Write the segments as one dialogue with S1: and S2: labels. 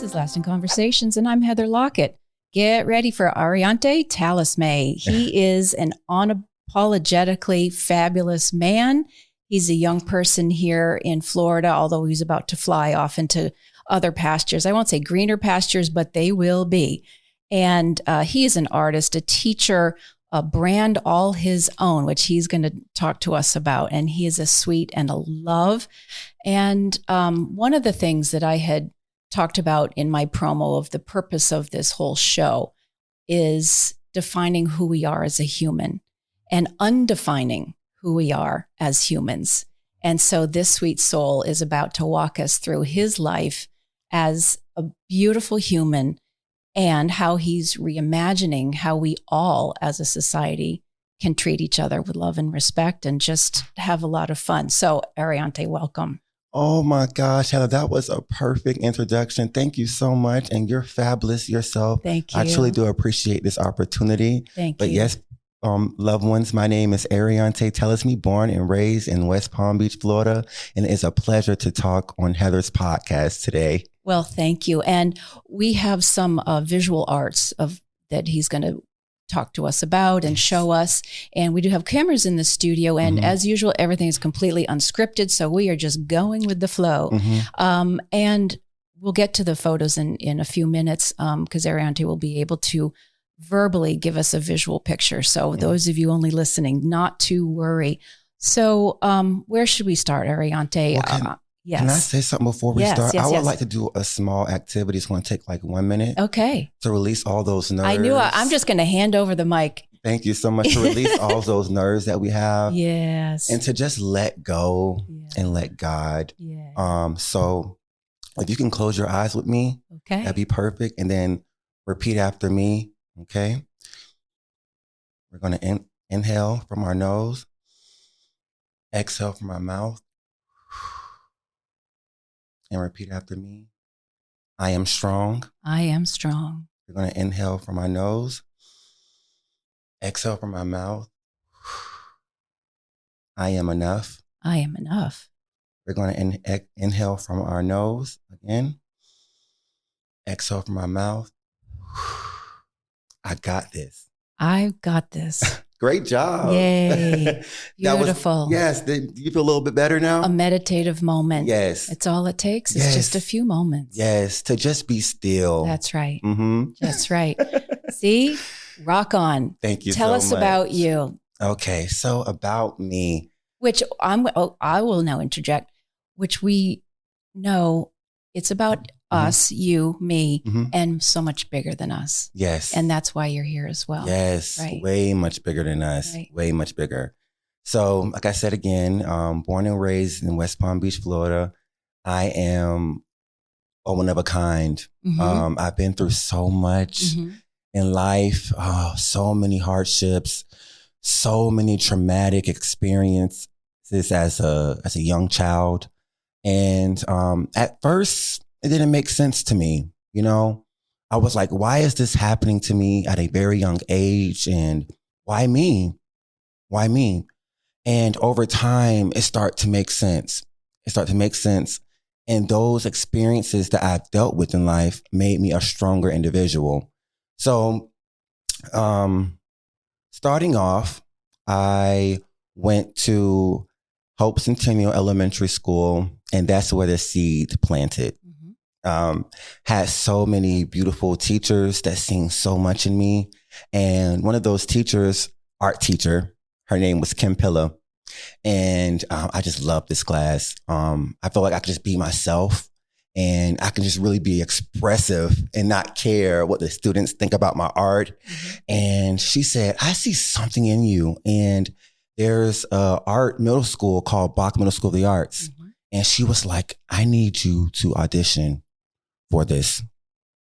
S1: is Lasting Conversations, and I'm Heather Lockett. Get ready for Arionte Thelisme. He is an unapologetically fabulous man. He's a young person here in Florida, although he's about to fly off into other pastures. I won't say greener pastures, but they will be. And he is an artist, a teacher, a brand all his own, which he's going to talk to us about. And he is a sweet and a love. And one of the things that I had talked about in my promo of the purpose of this whole show is defining who we are as a human and undefining who we are as humans. And so this sweet soul is about to walk us through his life as a beautiful human and how he's reimagining how we all as a society can treat each other with love and respect and just have a lot of fun. So Arionte, welcome.
S2: Oh my gosh, Heather, that was a perfect introduction. Thank you so much. And you're fabulous yourself.
S1: Thank you.
S2: I truly do appreciate this opportunity.
S1: Thank you.
S2: But yes, loved ones, my name is Arionte Thelisme, born and raised in West Palm Beach, Florida. And it's a pleasure to talk on Heather's podcast today.
S1: Well, thank you. And we have some visual arts that he's going to talk to us about and show us. And we do have cameras in the studio. And as usual, everything is completely unscripted. So we are just going with the flow. And we'll get to the photos in a few minutes because Arionte will be able to verbally give us a visual picture. So those of you only listening, not to worry. So where should we start, Arionte?
S2: Well,
S1: yes.
S2: Can I say something before we start?
S1: Yes,
S2: I would like to do a small activity. It's going to take like 1 minute.
S1: Okay.
S2: To release all those nerves.
S1: I knew I'm just going to hand over the mic.
S2: Thank you so much to release all those nerves that we have.
S1: Yes.
S2: And to just let go and let God.
S1: Yeah.
S2: So if you can close your eyes with me,
S1: okay,
S2: that'd be perfect. And then repeat after me. Okay. We're going to inhale from our nose, exhale from our mouth, and repeat after me. I am strong.
S1: I am strong.
S2: We're going to inhale from our nose, exhale from our mouth. I am enough.
S1: I am enough.
S2: We're going to inhale from our nose again, exhale from our mouth. I got this.
S1: I've got this.
S2: Great job.
S1: Yay. Beautiful.
S2: Yes. Do you feel a little bit better now?
S1: A meditative moment.
S2: Yes.
S1: It's all it takes. It's just a few moments.
S2: Yes. To just be still.
S1: That's right. That's right. See? Rock on.
S2: Thank you
S1: Tell
S2: so
S1: us
S2: much.
S1: about you.
S2: Okay. So about me.
S1: Which I will now interject, which we know it's about us, you, me, and so much bigger than us.
S2: Yes.
S1: And that's why you're here as well.
S2: Yes.
S1: Right.
S2: Way much bigger than us.
S1: Right.
S2: Way much bigger. So like I said again, born and raised in West Palm Beach, Florida. I am a one of a kind. I've been through so much in life, so many hardships, so many traumatic experiences as a young child. And at first, it didn't make sense to me. You know, I was like, why is this happening to me at a very young age? And why me? Why me? And over time, it started to make sense. And those experiences that I've dealt with in life made me a stronger individual. So starting off, I went to Hope Centennial Elementary School, and that's where the seed planted. Had so many beautiful teachers that seen so much in me. And one of those teachers, art teacher, her name was Kim Pilla. And I just loved this class. I felt like I could just be myself and I can just really be expressive and not care what the students think about my art. And she said, I see something in you. And there's a art middle school called Bach Middle School of the Arts. And she was like, I need you to audition for this.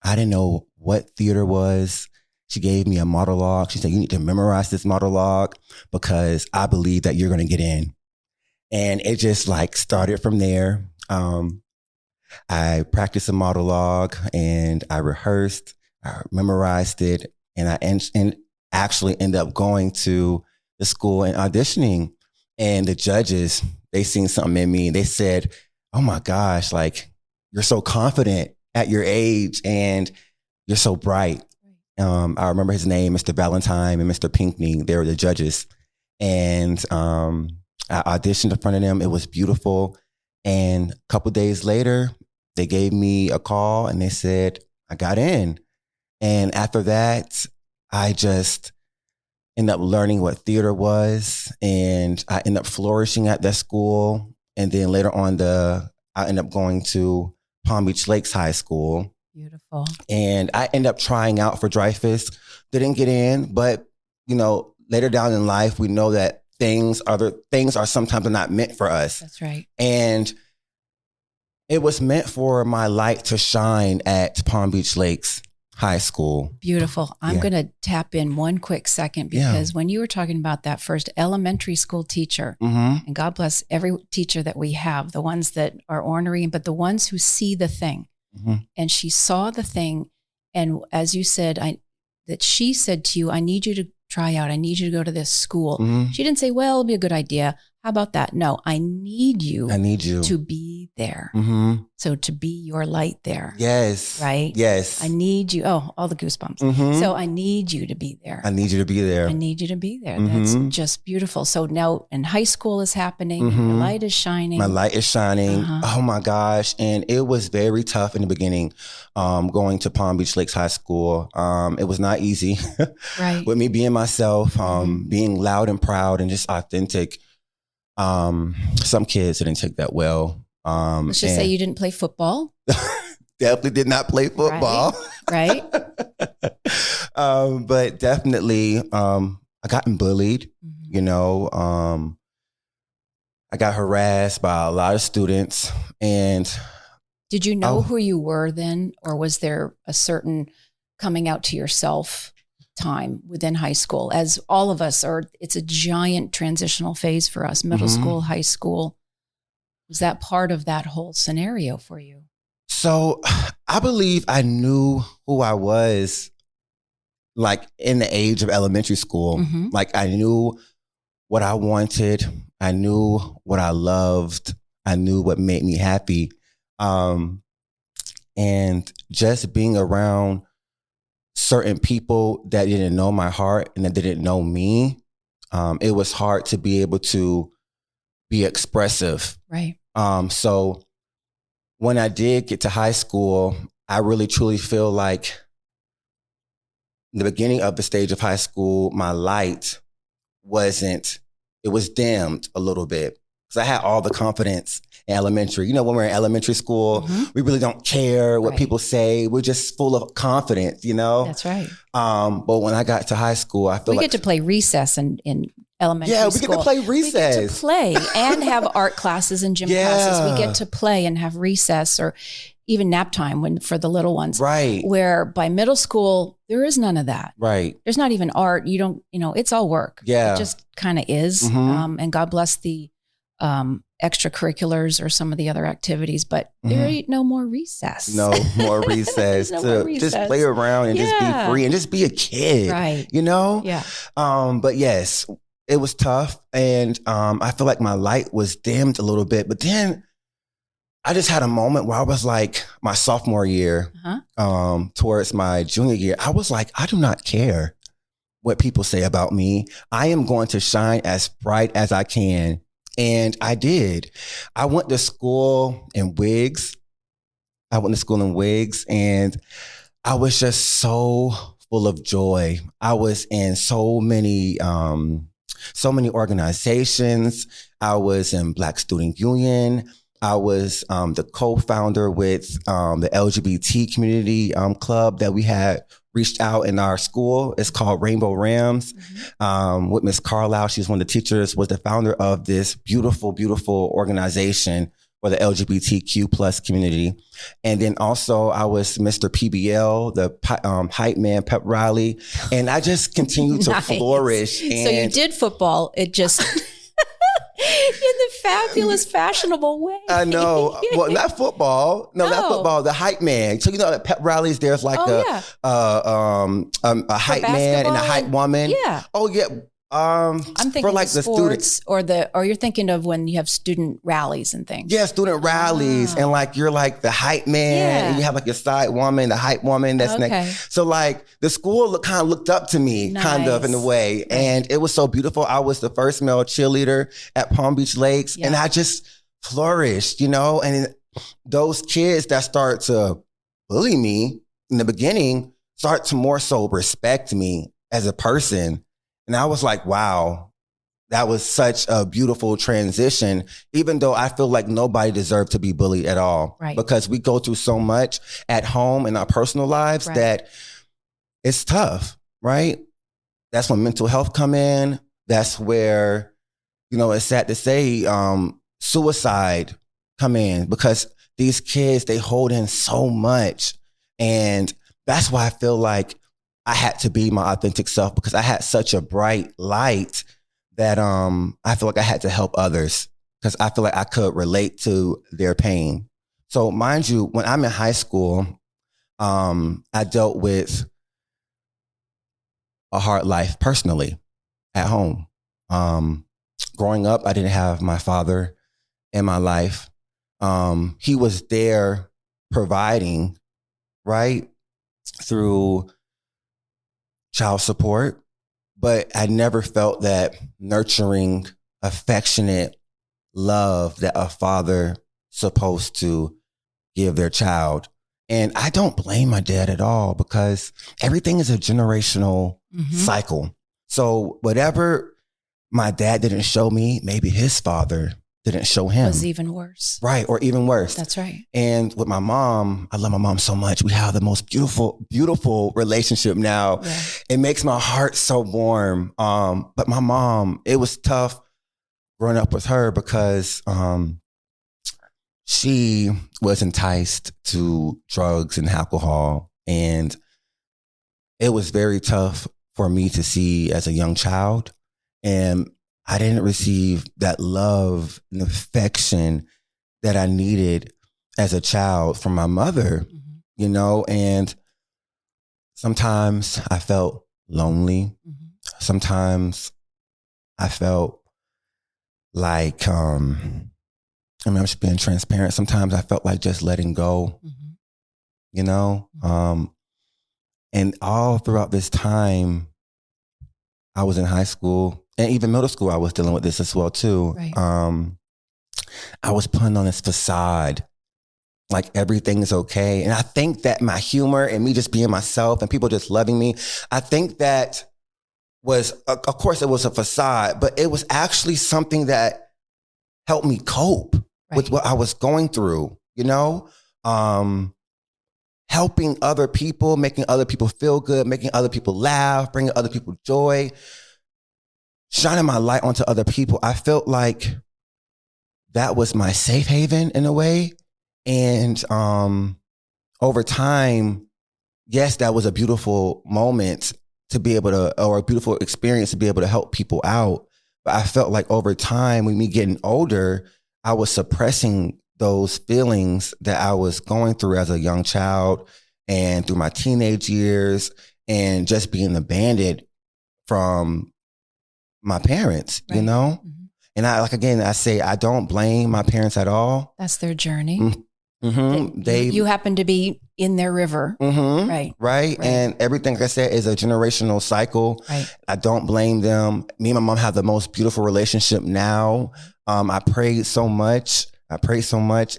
S2: I didn't know what theater was. She gave me a monologue. She said, you need to memorize this monologue because I believe that you're going to get in. And it just like started from there. I practiced a monologue and I rehearsed, I memorized it, and I actually ended up going to the school and auditioning. And the judges, they seen something in me and they said, oh my gosh, like, you're so confident. at your age, and you're so bright. I remember his name, Mr. Valentine and Mr. Pinkney. They were the judges. And I auditioned in front of them. It was beautiful. And a couple days later, they gave me a call and they said, I got in. And after that, I just ended up learning what theater was. And I ended up flourishing at that school. And then later on, I ended up going to Palm Beach Lakes High School.
S1: Beautiful.
S2: And I ended up trying out for Dreyfus. Didn't get in, but later down in life, we know that things are sometimes not meant for us.
S1: That's right.
S2: And it was meant for my light to shine at Palm Beach Lakes High School.
S1: Beautiful. I'm going to tap in one quick second because when you were talking about that first elementary school teacher, and God bless every teacher that we have, the ones that are ornery, but the ones who see the thing. And she saw the thing. And as you said, that she said to you, I need you to try out. I need you to go to this school. She didn't say, well, it'll be a good idea. How about that? No, I need you to be there. So to be your light there.
S2: Yes.
S1: Right?
S2: Yes.
S1: I need you. Oh, all the goosebumps. So I need you to be there.
S2: I need you to be there.
S1: I need you to be there. That's just beautiful. So now in high school is happening. Your light is shining.
S2: My light is shining. Oh my gosh. And it was very tough in the beginning, going to Palm Beach Lakes High School. It was not easy.
S1: Right.
S2: With me being myself, being loud and proud and just authentic. Some kids didn't take that well.
S1: Let's just say you didn't play football.
S2: Definitely did not play football.
S1: Right.
S2: But definitely, I gotten bullied, I got harassed by a lot of students. And
S1: did you know who you were then? Or was there a certain coming out to yourself time within high school, as all of us are? It's a giant transitional phase for us, middle school, high school. Was that part of that whole scenario for you?
S2: So I believe I knew who I was, like in the age of elementary school. Like I knew what I wanted. I knew what I loved. I knew what made me happy. And just being around certain people that didn't know my heart and that didn't know me, it was hard to be able to be expressive.
S1: Right.
S2: So when I did get to high school, I really truly feel like the beginning of the stage of high school, my light it was dimmed a little bit because I had all the confidence in elementary. When we're in elementary school, we really don't care what people say. We're just full of confidence,
S1: That's right.
S2: But when I got to high school, I feel
S1: we get to play recess in elementary school.
S2: Yeah, we get to play recess.
S1: We get to play and have art classes and gym classes. We get to play and have recess or even nap time for the little ones.
S2: Right.
S1: Where by middle school, there is none of that.
S2: Right.
S1: There's not even art. You don't, it's all work.
S2: Yeah.
S1: It just kind of is. And God bless the extracurriculars or some of the other activities, but there ain't no more recess.
S2: No more recess. More recess. Just play around and just be free and just be a kid.
S1: Right.
S2: Yeah. But yes, it was tough. And I feel like my light was dimmed a little bit, but then I just had a moment where I was like, my sophomore year, towards my junior year, I was like, I do not care what people say about me. I am going to shine as bright as I can. And I did. I went to school in wigs. And I was just so full of joy. I was in so many organizations. I was in Black Student Union. I was the co-founder with the LGBT community club that we had reached out in our school. It's called Rainbow Rams. With Miss Carlisle, she's one of the teachers, was the founder of this beautiful, beautiful organization for the LGBTQ plus community. And then also I was Mr. PBL, the hype man pep rally. And I just continued to flourish. And
S1: so you did football. It just... in the fabulous, fashionable way.
S2: I know. Well, not football. No, not football. The hype man. So at pep rallies, there's like a hype man and a hype woman.
S1: Yeah.
S2: Oh yeah.
S1: I'm thinking
S2: for like
S1: of
S2: the
S1: sports or you're thinking of when you have student rallies and things.
S2: Yeah, student rallies. And like, you're like the hype man and you have like your side woman, the hype woman that's next. So like the school kind of looked up to me kind of in a way. Right. And it was so beautiful. I was the first male cheerleader at Palm Beach Lakes and I just flourished, and those kids that start to bully me in the beginning start to more so respect me as a person. And I was like, wow, that was such a beautiful transition, even though I feel like nobody deserved to be bullied at all. Right. Because we go through so much at home in our personal lives that it's tough, right? That's when mental health come in. That's where, it's sad to say, suicide come in because these kids, they hold in so much. And that's why I feel like I had to be my authentic self because I had such a bright light that I feel like I had to help others because I feel like I could relate to their pain. So mind you, when I'm in high school, I dealt with a hard life personally at home. Growing up, I didn't have my father in my life. He was there providing, right, through child support, but I never felt that nurturing, affectionate love that a father supposed to give their child. And I don't blame my dad at all because everything is a generational cycle. So whatever my dad didn't show me, maybe his father didn't show him.
S1: Was even worse.
S2: Right, or even worse.
S1: That's right.
S2: And with my mom, I love my mom so much. We have the most beautiful, beautiful relationship now. Yeah. It makes my heart so warm. But my mom, it was tough growing up with her because she was enticed to drugs and alcohol. And it was very tough for me to see as a young child. And I didn't receive that love and affection that I needed as a child from my mother, and sometimes I felt lonely. Sometimes I felt like, I'm just being transparent. Sometimes I felt like just letting go, and all throughout this time, I was in high school and even middle school, I was dealing with this as well too. Right. I was putting on this facade, like everything is okay. And I think that my humor and me just being myself and people just loving me, I think that was, of course it was a facade, but it was actually something that helped me cope with what I was going through, helping other people, making other people feel good, making other people laugh, bringing other people joy, shining my light onto other people. I felt like that was my safe haven in a way. And over time, yes, that was a beautiful moment to be able to, or a beautiful experience to be able to help people out. But I felt like over time, with me getting older, I was suppressing those feelings that I was going through as a young child and through my teenage years and just being abandoned from my parents, And I say, I don't blame my parents at all.
S1: That's their journey. You happen to be in their river.
S2: Right. And everything, like I said, is a generational cycle. Right. I don't blame them. Me and my mom have the most beautiful relationship now. I prayed so much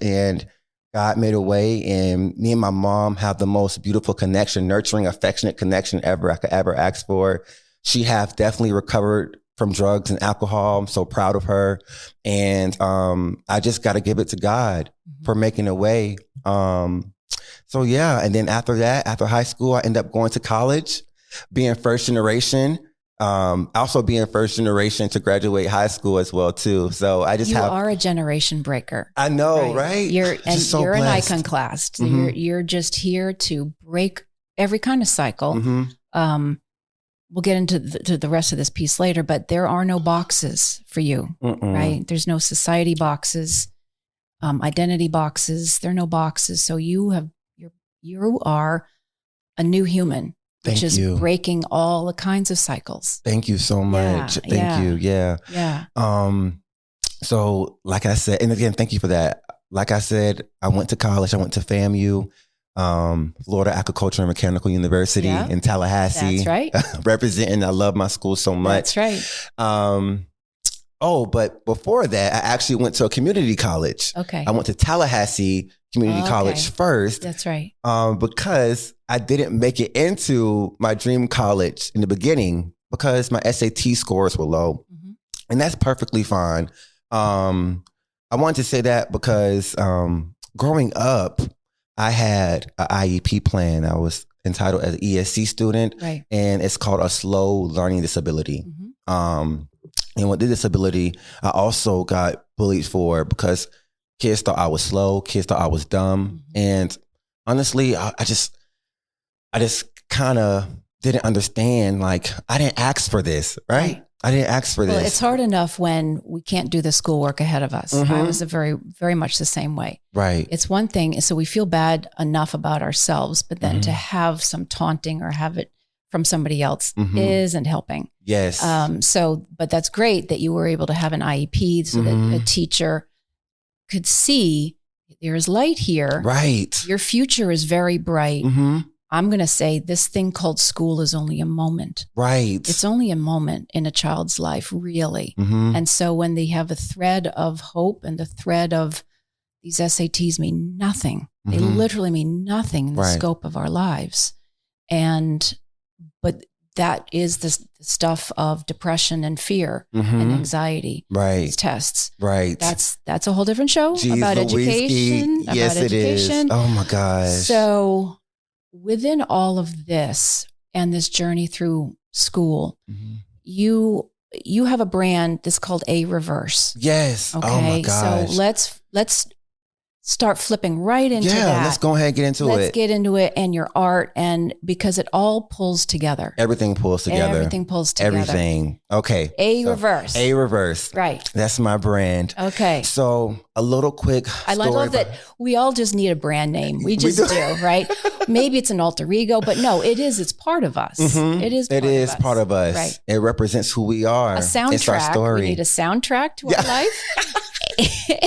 S2: and God made a way, and me and my mom have the most beautiful connection, nurturing, affectionate connection I could ever ask for. She have definitely recovered from drugs and alcohol. I'm so proud of her. And I just got to give it to God for making a way. So yeah. And then after that, after high school, I ended up going to college, being first generation. Also being first generation to graduate high school as well too. So you
S1: are a generation breaker.
S2: I know, right?
S1: You're an iconoclast. You're just here to break every kind of cycle. We'll get into the rest of this piece later, but there are no boxes for you, right? There's no society boxes, identity boxes. There are no boxes. So you are a new human. which
S2: Thank
S1: is
S2: you.
S1: breaking all the kinds of cycles.
S2: Thank you so much. Thank you. Yeah.
S1: Yeah.
S2: So like I said, and again, thank you for that. Like I said, I went to college. I went to FAMU, Florida Agricultural and Mechanical University in Tallahassee.
S1: That's right.
S2: Representing. I love my school so much.
S1: That's right.
S2: But before that, I actually went to a community college.
S1: Okay.
S2: I went to Tallahassee Community College first.
S1: That's right.
S2: Because I didn't make it into my dream college in the beginning because my SAT scores were low. Mm-hmm. And that's perfectly fine. I wanted to say that because growing up, I had an IEP plan. I was entitled as an ESC student,
S1: right.
S2: And it's called a slow learning disability. Mm-hmm. And with the disability, I also got bullied for because kids thought I was slow, kids thought I was dumb. Mm-hmm. And honestly, I just kind of didn't understand, like, I didn't ask for this, right? I didn't ask for this.
S1: Well, it's hard enough when we can't do the schoolwork ahead of us. Mm-hmm. I was very, very much the same way.
S2: Right.
S1: It's one thing. So we feel bad enough about ourselves, but then to have some taunting or have it from somebody else isn't helping.
S2: Yes.
S1: But that's great that you were able to have an IEP so that a teacher could see there is light here.
S2: Right.
S1: Your future is very bright. Mm-hmm. I'm going to say this thing called school is only a moment.
S2: Right.
S1: It's only a moment in a child's life, really.
S2: Mm-hmm.
S1: And so when they have a thread of hope and the thread of these SATs mean nothing, they literally mean nothing in the scope of our lives. But that is the stuff of depression and fear and anxiety.
S2: Right.
S1: These tests.
S2: Right.
S1: That's a whole different show about education.
S2: Yes, it is. Oh my gosh.
S1: So within all of this and this journey through school, you have a brand that's called A Reverse.
S2: Yes.
S1: Okay.
S2: Oh my gosh.
S1: So let's start flipping right into that.
S2: Yeah, let's go ahead and get into it.
S1: Let's get into it and your art, and because it all pulls together.
S2: Everything pulls together.
S1: Everything pulls together.
S2: Everything. Okay.
S1: Reverse.
S2: A Reverse.
S1: Right.
S2: That's my brand.
S1: Okay.
S2: So a little quick
S1: I love that we all just need a brand name. We just do, right? Maybe it's an alter ego, but no, it's part of us. Mm-hmm. It is part of us.
S2: Right. It represents who we are.
S1: A soundtrack.
S2: It's our story.
S1: We need a soundtrack to our life.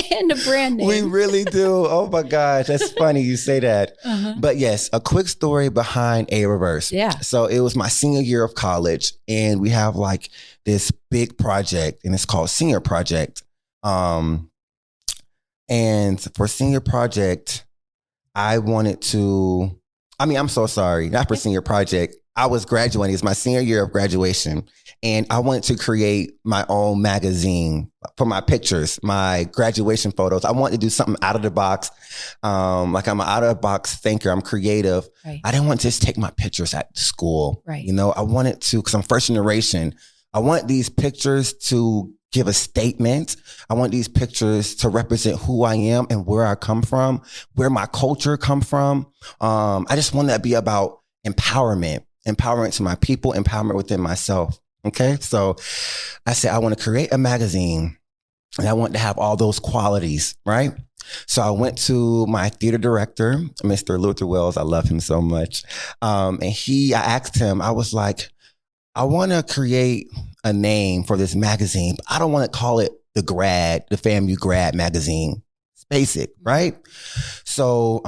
S1: And a brand name.
S2: We really do. Oh my gosh. That's funny you say that. But yes, a quick story behind A Reverse.
S1: Yeah.
S2: So it was my senior year of college, and we have like this big project, and it's called Senior Project. And for Senior Project, I'm so sorry, not for Senior Project. I was graduating. It's my senior year of graduation. And I wanted to create my own magazine for my pictures, my graduation photos. I wanted to do something out of the box. Like I'm an out of the box thinker. I'm creative.
S1: Right.
S2: I didn't want to just take my pictures at school.
S1: Right.
S2: You know, I wanted to, because I'm first generation, I want these pictures to give a statement. I want these pictures to represent who I am and where I come from, where my culture come from. I just want that to be about empowerment to my people, empowerment within myself. Okay. So I said, I want to create a magazine and I want to have all those qualities. Right. So I went to my theater director, Mr. Luther Wells. I love him so much. I asked him, I was like, I want to create a name for this magazine, but I don't want to call it the FAMU grad magazine. It's basic. Right. So,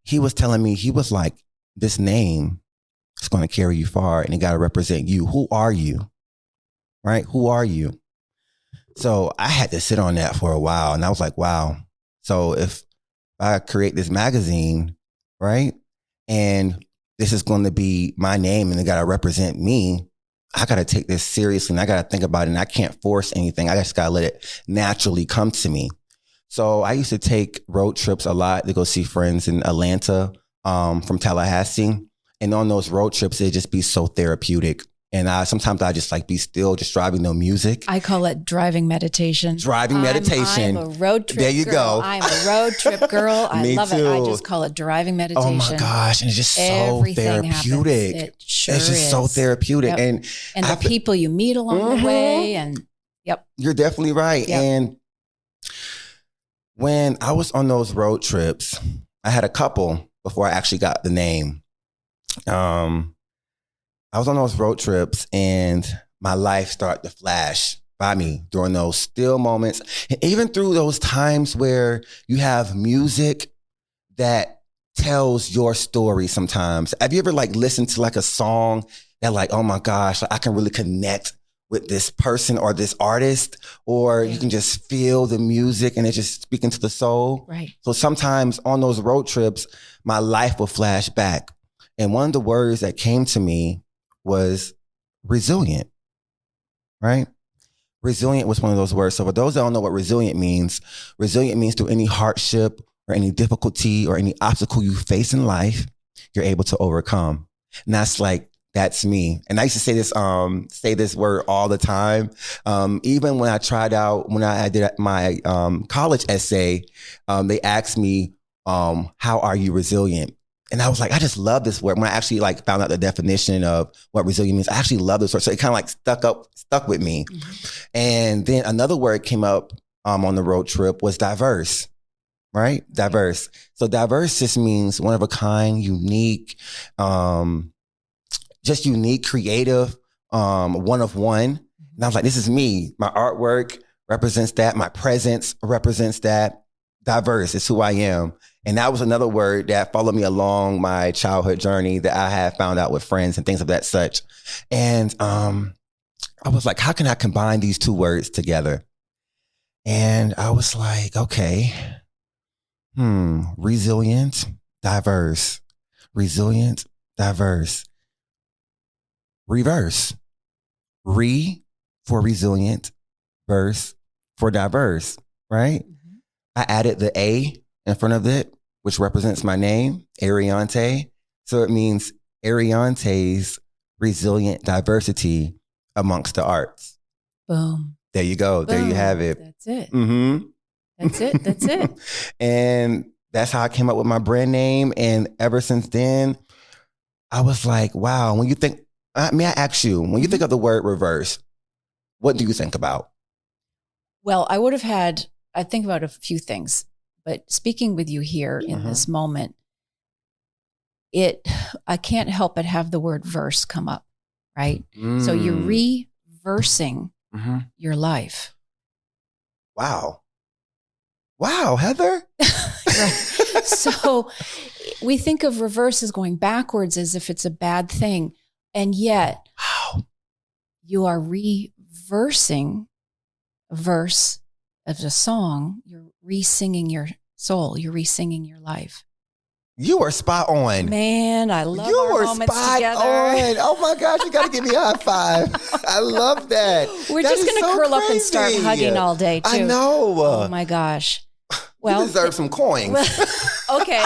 S2: he was telling me, he was like, this name is going to carry you far and it got to represent you. Who are you? Right? Who are you? So I had to sit on that for a while. And I was like, wow. So if I create this magazine, right? And this is going to be my name and it got to represent me, I got to take this seriously and I got to think about it. And I can't force anything. I just got to let it naturally come to me. So I used to take road trips a lot to go see friends in Atlanta, from Tallahassee. And on those road trips, it'd just be so therapeutic. And sometimes I just like be still, just driving no music.
S1: I call it driving meditation.
S2: I'm
S1: a road trip
S2: There you
S1: girl.
S2: go.
S1: I'm a road trip girl. I
S2: Me
S1: love
S2: too.
S1: it. I just call it driving meditation.
S2: Oh my gosh. And it's just so
S1: Everything
S2: therapeutic.
S1: Happens. It sure
S2: it's just so therapeutic.
S1: Yep. And the people you meet along the way. And yep.
S2: You're definitely right. Yep. And when I was on those road trips, I had a couple before I actually got the name. I was on those road trips and my life started to flash by me during those still moments. And even through those times where you have music that tells your story sometimes. Have you ever like listened to like a song that like, oh my gosh, I can really connect with this person or this artist, or you can just feel the music and it's just speaking to the soul.
S1: Right.
S2: So sometimes on those road trips, my life will flash back. And one of the words that came to me was resilient, right? Resilient was one of those words. So for those that don't know what resilient means through any hardship or any difficulty or any obstacle you face in life, you're able to overcome. And that's me. And I used to say this word all the time. Even when I did my college essay, they asked me, how are you resilient? And I was like, I just love this word. When I actually like found out the definition of what resilient means, I actually love this word. So it kind of like stuck with me. Mm-hmm. And then another word came up on the road trip was diverse, right? Diverse. So diverse just means one of a kind, unique, just unique, creative, one of one. And I was like, this is me. My artwork represents that. My presence represents that. Diverse is who I am. And that was another word that followed me along my childhood journey that I had found out with friends and things of that such. And I was like, how can I combine these two words together? And I was like, okay, resilient, diverse, resilient, diverse, reverse, re for resilient, verse for diverse, right? Mm-hmm. I added the A in front of it, which represents my name, Arionte. So it means Arionte's resilient diversity amongst the arts.
S1: Boom.
S2: There you go. Boom. There you have it.
S1: That's it.
S2: Mm-hmm.
S1: That's it.
S2: And that's how I came up with my brand name. And ever since then, I was like, wow, when you think, may I ask you, when you think of the word reverse, what do you think about?
S1: Well, I think about a few things. But speaking with you here in this moment, I can't help but have the word verse come up, right? So you're reversing your life.
S2: Wow, Heather.
S1: So we think of reverse as going backwards as if it's a bad thing. And yet you are reversing a verse of a song. You're re-singing your soul. You're re-singing your life.
S2: You were spot on.
S1: Man, I love our moments together.
S2: On. Oh my gosh, you got to give me a high five. I love that.
S1: We're just going to curl up and start hugging all day too.
S2: I know.
S1: Oh my gosh. Well,
S2: you deserve some coins.
S1: Okay,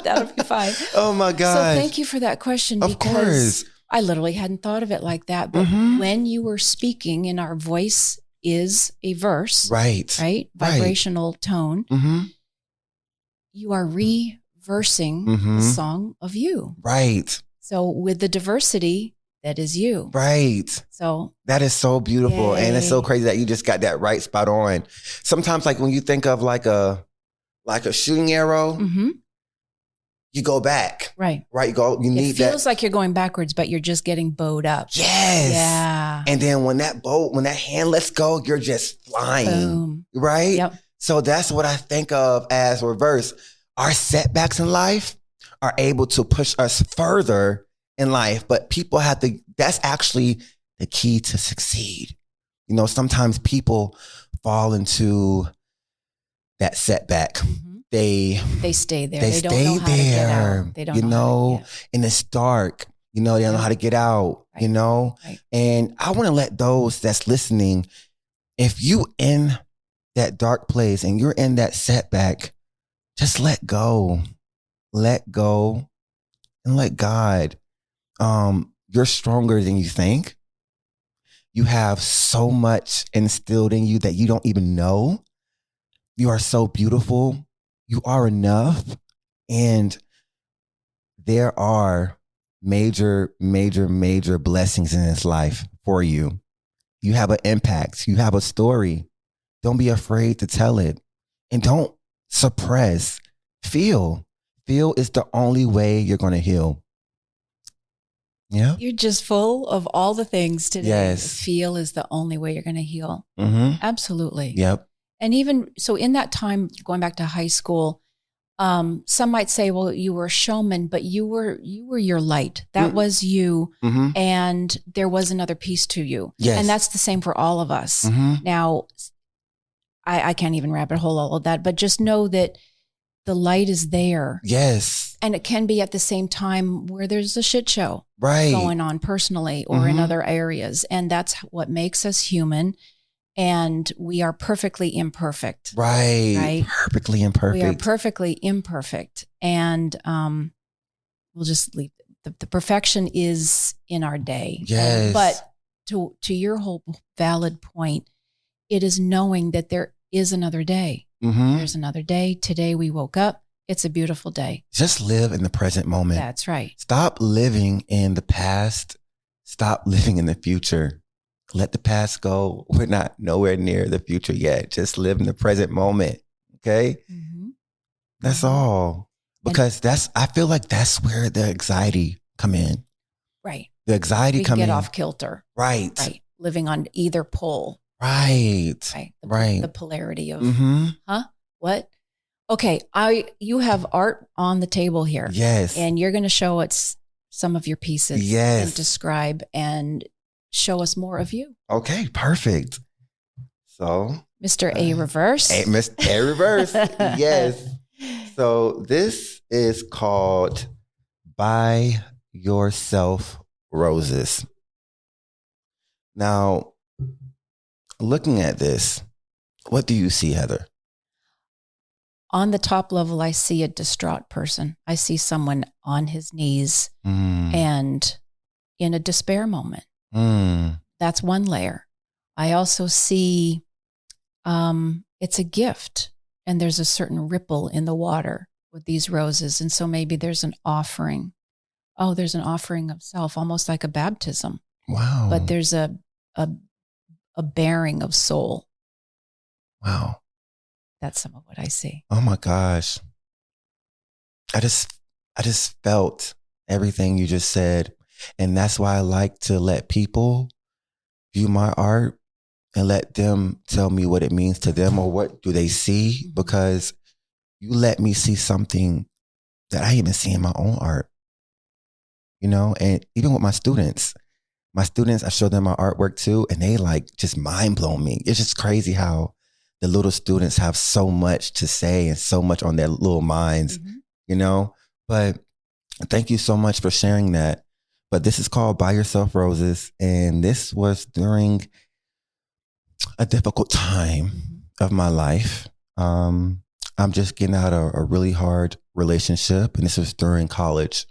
S1: that'll be fine.
S2: Oh my gosh.
S1: So thank you for that question.
S2: Of course.
S1: I literally hadn't thought of it like that. But when you were speaking and our voice is a verse, right? Vibrational tone. You are reversing the song of you.
S2: Right.
S1: So with the diversity, that is you.
S2: Right.
S1: So
S2: that is so beautiful. Yay. And it's so crazy that you just got that right spot on. Sometimes like when you think of like a shooting arrow, you go back. Right. You need that. It
S1: feels like you're going backwards, but you're just getting bowed up.
S2: Yes.
S1: Yeah.
S2: And then when that hand lets go, you're just flying. Boom. Right?
S1: Yep.
S2: So that's what I think of as reverse. Our setbacks in life are able to push us further in life, but people that's actually the key to succeed. You know, sometimes people fall into that setback. They stay there. They don't know how to get out. They don't know how to get out. And it's dark. They don't know how to get out, Right. And I want to let those that's listening, if you in that dark place and you're in that setback, just let go, and let God. You're stronger than you think. You have so much instilled in you that you don't even know. You are so beautiful. You are enough. And there are major, major, major blessings in this life for you. You have an impact. You have a story. Don't be afraid to tell it. And don't suppress. Feel. Feel is the only way you're going to heal. Yeah.
S1: You're just full of all the things today.
S2: Yes.
S1: Feel is the only way you're going to heal.
S2: Mm-hmm.
S1: Absolutely.
S2: Yep.
S1: And even so, in that time, going back to high school, some might say, well, you were a showman, but you were your light. That was you.
S2: Mm-hmm.
S1: And there was another piece to you.
S2: Yes.
S1: And that's the same for all of us.
S2: Mm-hmm.
S1: Now, I can't even rabbit hole all of that, but just know that the light is there.
S2: Yes.
S1: And it can be at the same time where there's a shit show going on personally or in other areas. And that's what makes us human. And we are perfectly imperfect.
S2: Right. Perfectly imperfect.
S1: We are perfectly imperfect. And we'll just leave the perfection is in our day.
S2: Yes.
S1: But to your whole valid point, it is knowing that there is another day.
S2: Mm-hmm.
S1: There's another day. Today we woke up. It's a beautiful day.
S2: Just live in the present moment.
S1: That's right.
S2: Stop living in the past. Stop living in the future. Let the past go. We're not nowhere near the future yet. Just live in the present moment. Okay?
S1: Mm-hmm.
S2: That's all. Because I feel like that's where the anxiety come in.
S1: Right.
S2: The anxiety come in.
S1: Get off kilter.
S2: Right.
S1: Right. Living on either pole.
S2: Right.
S1: Right. The polarity of, huh? What? Okay. You have art on the table here.
S2: Yes.
S1: And you're going to show us some of your pieces.
S2: Yes.
S1: And describe and show us more of you.
S2: Okay. Perfect. So.
S1: Mr. A Reverse.
S2: Mr. A Reverse. Yes. So this is called Buy Yourself Roses. Now, looking at this, what do you see, Heather?
S1: On the top level, I see a distraught person. I see someone on his knees and in a despair moment. That's one layer. I also see it's a gift, and there's a certain ripple in the water with these roses. And so maybe there's an offering. Oh, there's an offering of self, almost like a baptism.
S2: Wow.
S1: But there's a bearing of soul.
S2: Wow.
S1: That's some of what I see.
S2: Oh my gosh. I just felt everything you just said. And that's why I like to let people view my art and let them tell me what it means to them or what do they see, because you let me see something that I even see in my own art, you know, and even with my students, I show them my artwork too, and they like just mind blow me. It's just crazy how the little students have so much to say and so much on their little minds, you know, but thank you so much for sharing that. But this is called Buy Yourself Roses. And this was during a difficult time of my life. I'm just getting out of a really hard relationship, and this was during college.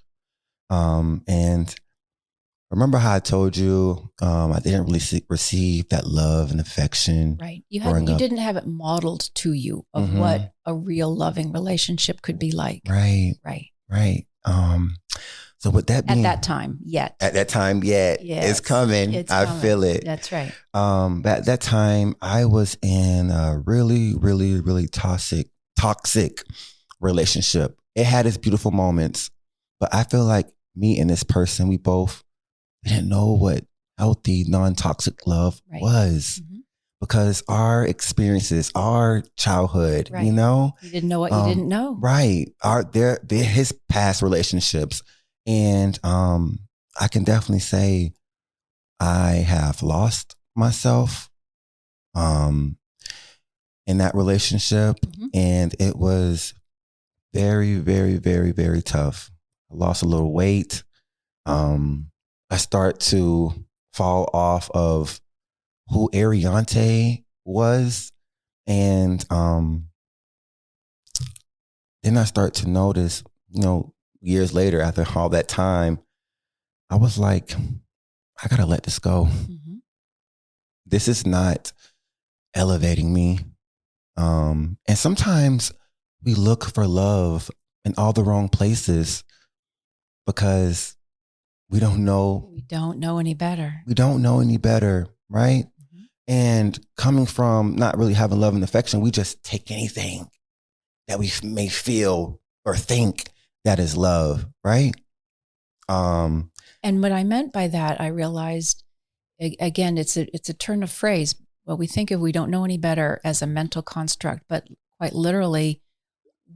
S2: And remember how I told you I didn't really receive that love and affection.
S1: Right. You didn't have it modeled to you of what a real loving relationship could be like.
S2: Right.
S1: Right.
S2: Right. So with that being,
S1: at that time, yet
S2: it's coming. I feel it.
S1: That's right.
S2: At that time, I was in a really, really, really toxic relationship. It had its beautiful moments, but I feel like me and this person, we both didn't know what healthy, non-toxic love was, because our experiences, our childhood, you know,
S1: you didn't know what you didn't know,
S2: right? They're his past relationships. And I can definitely say I have lost myself in that relationship. And it was very, very, very, very tough. I lost a little weight. I start to fall off of who Arionte was. And then I start to notice, you know, years later, after all that time, I was like, I gotta let this go. This is not elevating me. And sometimes we look for love in all the wrong places because we don't know.
S1: We don't know any better.
S2: We don't know any better, right? And coming from not really having love and affection, we just take anything that we may feel or think that is love, right?
S1: And what I meant by that, I realized, again, it's a turn of phrase. What we think of, we don't know any better as a mental construct, but quite literally,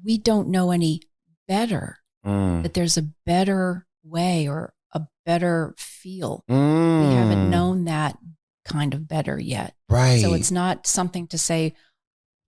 S1: we don't know any better, that there's a better way or a better feel. We haven't known that kind of better yet.
S2: Right.
S1: So it's not something to say,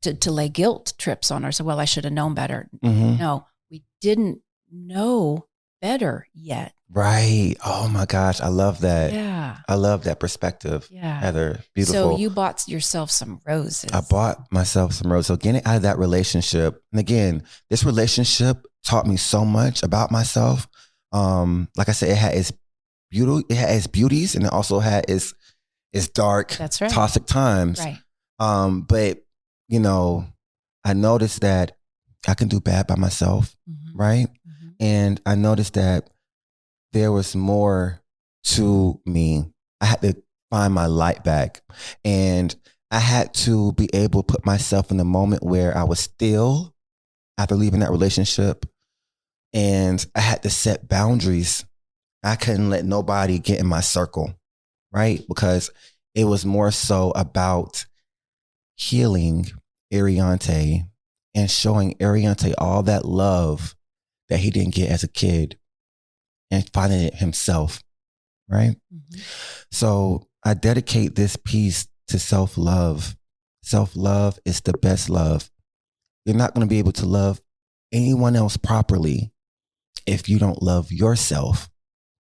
S1: to lay guilt trips on ourselves. Well, I should have known better. No, we didn't know better yet.
S2: Right. Oh my gosh. I love that.
S1: Yeah.
S2: I love that perspective.
S1: Yeah.
S2: Heather, beautiful.
S1: So you bought yourself some roses.
S2: I bought myself some roses. So getting out of that relationship. And again, this relationship taught me so much about myself. Like I said, it had its beauties, and it also had its dark,
S1: That's right.
S2: toxic times.
S1: Right.
S2: But you know, I noticed that I can do bad by myself. Right. And I noticed that there was more to me. I had to find my light back, and I had to be able to put myself in the moment where I was still after leaving that relationship, and I had to set boundaries. I couldn't let nobody get in my circle, right? Because it was more so about healing Arionte and showing Arionte all that love that he didn't get as a kid, and finding it himself, right? So I dedicate this piece to self-love. Self-love is the best love. You're not going to be able to love anyone else properly if you don't love yourself,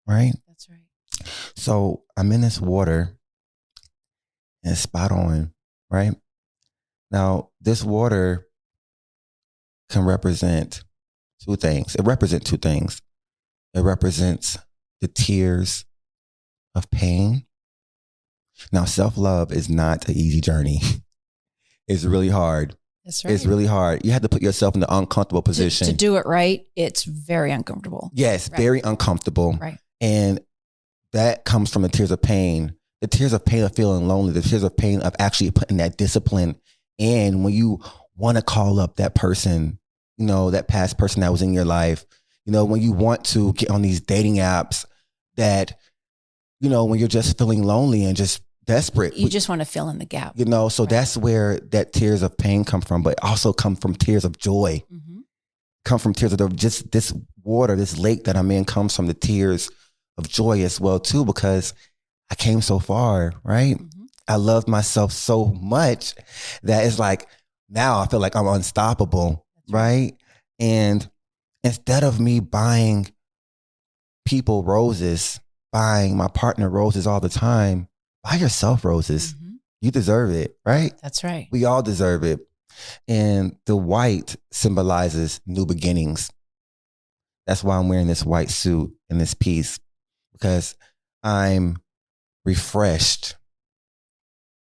S2: right?
S1: That's right.
S2: So I'm in this water, and it's spot on, right? Now, this water can represent two things. It represents two things. It represents the tears of pain. Now, self-love is not an easy journey. It's really hard.
S1: That's right.
S2: It's really hard. You have to put yourself in the uncomfortable position.
S1: To do it right, it's very uncomfortable.
S2: Yes,
S1: right.
S2: Very uncomfortable.
S1: Right.
S2: And that comes from the tears of pain. The tears of pain of feeling lonely. The tears of pain of actually putting that discipline in when you want to call up that person, you know, that past person that was in your life. You know, when you want to get on these dating apps that, you know, when you're just feeling lonely and just desperate.
S1: You just want to fill in the gap.
S2: You know, so right. That's where that tears of pain come from, but also come from tears of joy. Come from tears of just this water, this lake that I'm in comes from the tears of joy as well too, because I came so far, right? I love myself so much that it's like, now I feel like I'm unstoppable, right? And instead of me buying people roses, buying my partner roses all the time, buy yourself roses. You deserve it, right?
S1: That's right.
S2: We all deserve it. And the white symbolizes new beginnings. That's why I'm wearing this white suit in this piece, because I'm refreshed.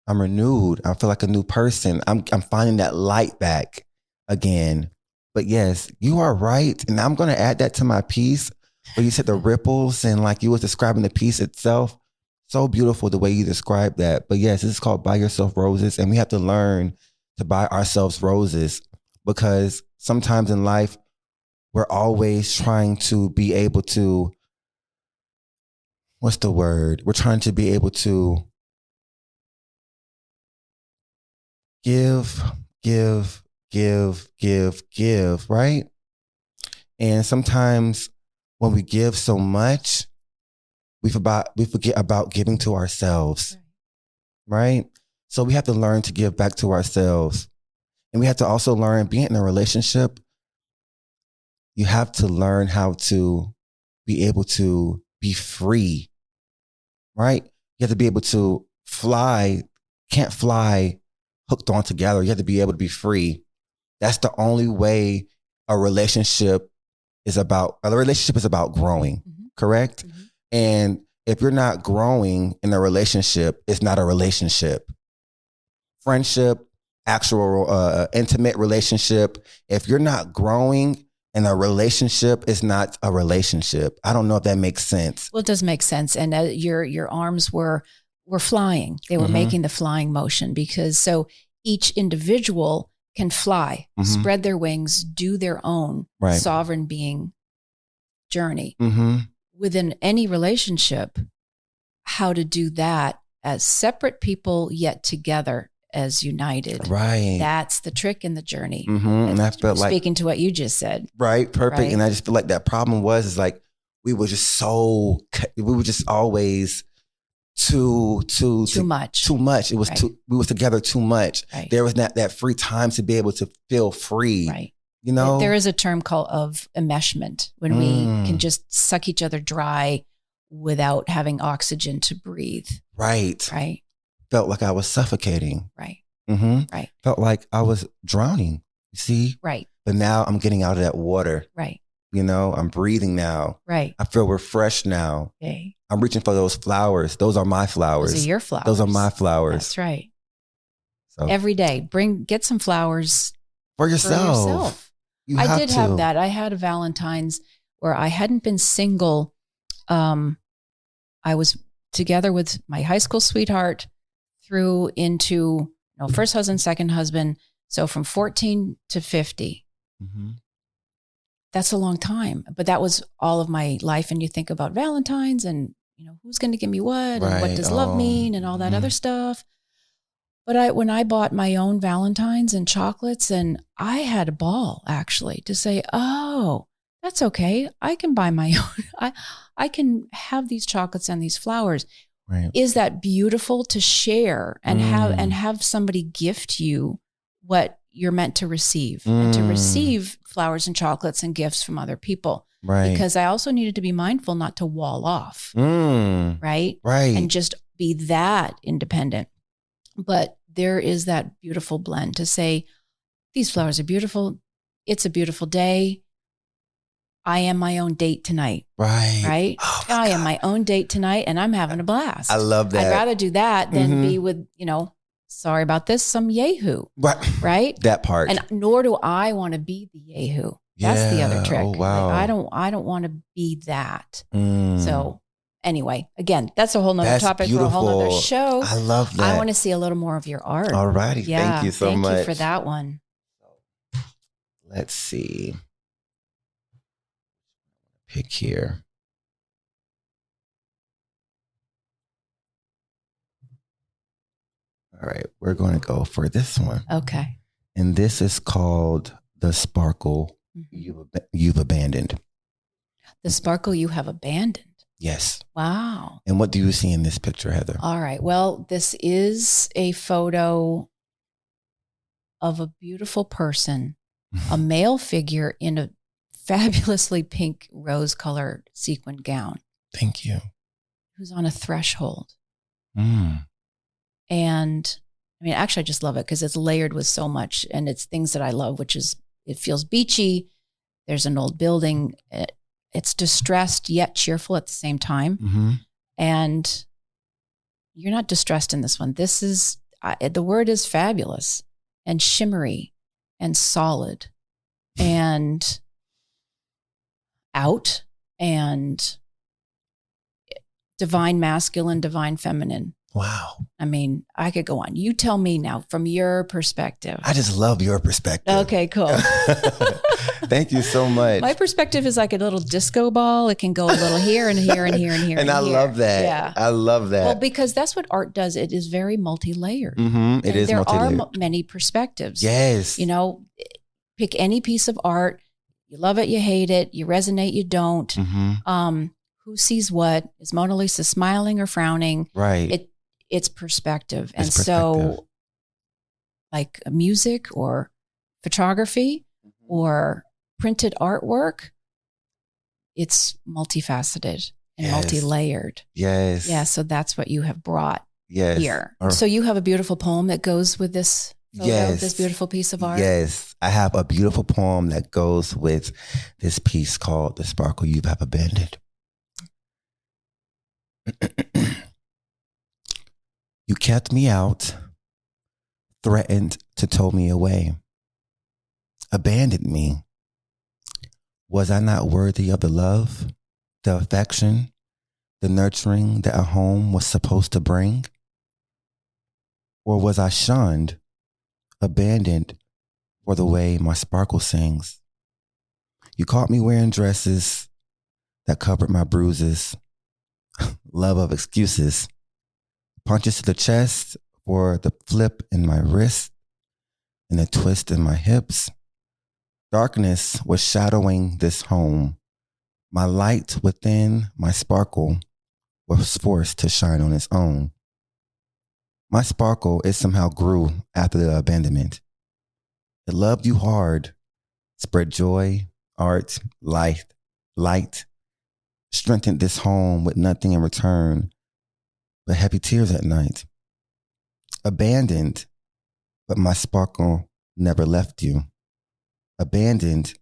S2: I'm renewed. I feel like a new person. I'm finding that light back again. But yes, you are right. And I'm going to add that to my piece where you said the ripples and like you was describing the piece itself. So beautiful the way you described that. But yes, this is called Buy Yourself Roses. And we have to learn to buy ourselves roses, because sometimes in life, we're always trying to be able to, what's the word? We're trying to be able to give, right? And sometimes when we give so much, we forget about giving to ourselves, right? So we have to learn to give back to ourselves. And we have to also learn, being in a relationship, you have to learn how to be able to be free, right? You have to be able to fly, can't fly hooked on together. You have to be able to be free. That's the only way a relationship is about growing, correct? And if you're not growing in a relationship, it's not a relationship. Friendship, actual intimate relationship, if you're not growing in a relationship, it's not a relationship. I don't know if that makes sense.
S1: Well, it does make sense. And your arms were flying. They were making the flying motion, because so each individual can fly, spread their wings, do their own sovereign being journey. within any relationship, how to do that as separate people, yet together as united.
S2: Right.
S1: That's the trick in the journey.
S2: And I felt like,
S1: speaking to what you just said.
S2: Right. Perfect.
S1: Right?
S2: And I just feel like that problem is like, we were just always too
S1: much.
S2: It was we was together too much.
S1: Right.
S2: There was not that free time to be able to feel free.
S1: Right.
S2: You know,
S1: there is a term called of enmeshment, when we can just suck each other dry without having oxygen to breathe.
S2: Right.
S1: Right.
S2: Felt like I was suffocating.
S1: Right.
S2: Right. Felt like I was drowning. You see?
S1: Right.
S2: But now I'm getting out of that water.
S1: Right.
S2: You know, I'm breathing now.
S1: Right.
S2: I feel refreshed now.
S1: Okay.
S2: I'm reaching for those flowers. Those are my flowers.
S1: Those are your flowers.
S2: Those are my flowers.
S1: That's right.
S2: So
S1: every day, get some flowers
S2: for yourself.
S1: I did have that. I had a Valentine's where I hadn't been single. I was together with my high school sweetheart through into first husband, second husband. So from 14 to 50. That's a long time, but that was all of my life. And you think about Valentine's and, who's going to give me what and what does love mean and all that other stuff. But when I bought my own Valentine's and chocolates, and I had a ball actually to say, oh, that's okay. I can buy my own. I can have these chocolates and these flowers. Right. Is that beautiful to share and have somebody gift you what you're meant to receive and to receive flowers and chocolates and gifts from other people. Right. Because I also needed to be mindful not to wall off. Right. Right. And just be that independent. But there is that beautiful blend to say, these flowers are beautiful. It's a beautiful day. I am my own date tonight. Right. Right. Oh I am my own date tonight and I'm having a blast.
S2: I love that.
S1: I'd rather do that than be with, sorry about this, some yahoo. Right.
S2: That part.
S1: And nor do I want to be the yahoo. That's the other trick.
S2: Oh, wow.
S1: Like, I don't want to be that. So anyway, again, that's a whole nother topic for a whole nother show.
S2: I love that.
S1: I want to see a little more of your art.
S2: All righty.
S1: Yeah,
S2: thank you so much.
S1: Thank you for that one.
S2: Let's see. Pick here. All right, we're going to go for this one.
S1: Okay.
S2: And this is called The Sparkle You've Abandoned.
S1: The sparkle you have abandoned.
S2: Yes.
S1: Wow.
S2: And what do you see in this picture, Heather?
S1: All right. Well, this is a photo of a beautiful person, a male figure in a fabulously pink rose-colored sequin gown.
S2: Thank you.
S1: Who's on a threshold. And I mean, actually, I just love it because it's layered with so much, and it's things that I love, which is it feels beachy. There's an old building. It's distressed yet cheerful at the same time. And you're not distressed in this one. This is, the word is fabulous and shimmery and solid and out and divine masculine, divine feminine.
S2: Wow.
S1: I mean, I could go on. You tell me now from your perspective.
S2: I just love your perspective.
S1: Okay, cool.
S2: Thank you so much.
S1: My perspective is like a little disco ball. It can go a little here and here and here and here.
S2: And I love that.
S1: Yeah.
S2: I love that.
S1: Well, because that's what art does. It is very multi-layered.
S2: It is multi-layered.
S1: There are many perspectives.
S2: Yes.
S1: Pick any piece of art. You love it, you hate it, you resonate, you don't. Who sees what? Is Mona Lisa smiling or frowning?
S2: Right.
S1: It's perspective. And so like music or photography or printed artwork, it's multifaceted and multi-layered.
S2: Yes.
S1: Yeah. So that's what you have brought here. So you have a beautiful poem that goes with this photo, this beautiful piece of art.
S2: Yes. I have a beautiful poem that goes with this piece called The Sparkle You Have Abandoned. You kept me out, threatened to tow me away, abandoned me. Was I not worthy of the love, the affection, the nurturing that a home was supposed to bring? Or was I shunned, abandoned for the way my sparkle sings? You caught me wearing dresses that covered my bruises, love of excuses, punches to the chest for the flip in my wrist and the twist in my hips. Darkness was shadowing this home. My light within, my sparkle, was forced to shine on its own. My sparkle, it somehow grew after the abandonment. It loved you hard, spread joy, art, light, strengthened this home with nothing in return but heavy tears at night. Abandoned, but my sparkle never left you. Abandoned,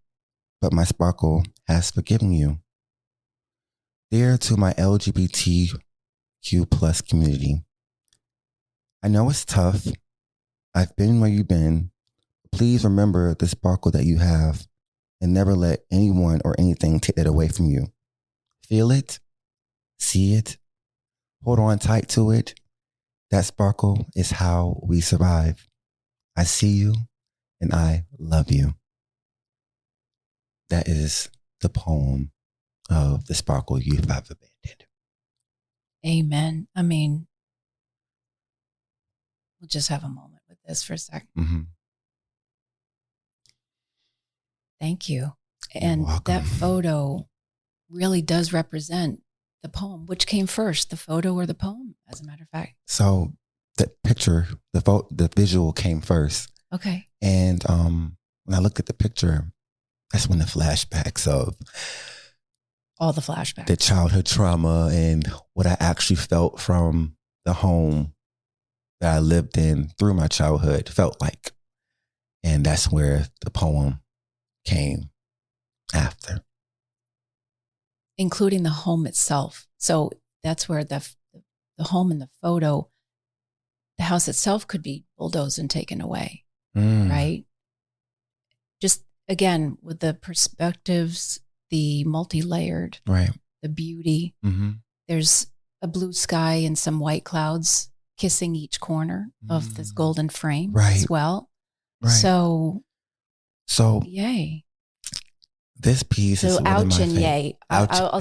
S2: but my sparkle has forgiven you. Dear to my LGBTQ plus community, I know it's tough. I've been where you've been. Please remember the sparkle that you have and never let anyone or anything take that away from you. Feel it, see it, hold on tight to it. That sparkle is how we survive. I see you and I love you. That is the poem of The Sparkle You Have Abandoned.
S1: Amen. I mean, we'll just have a moment with this for a second.
S2: Mm-hmm.
S1: Thank you. And that photo really does represent the poem. Which came first, the photo or the poem, as a matter of fact?
S2: So the picture, the visual came first.
S1: Okay.
S2: And when I looked at the picture, that's when the flashbacks of
S1: all the flashbacks,
S2: the childhood trauma and what I actually felt from the home that I lived in through my childhood felt like. And that's where the poem came after.
S1: Including the home itself. So that's where the home in the photo, the house itself could be bulldozed and taken away, right? Just again, with the perspectives, the multi-layered,
S2: right?
S1: The beauty.
S2: Mm-hmm.
S1: There's a blue sky and some white clouds kissing each corner of this golden frame as well.
S2: Right.
S1: So yay.
S2: This piece is
S1: ouch and yay. I'll call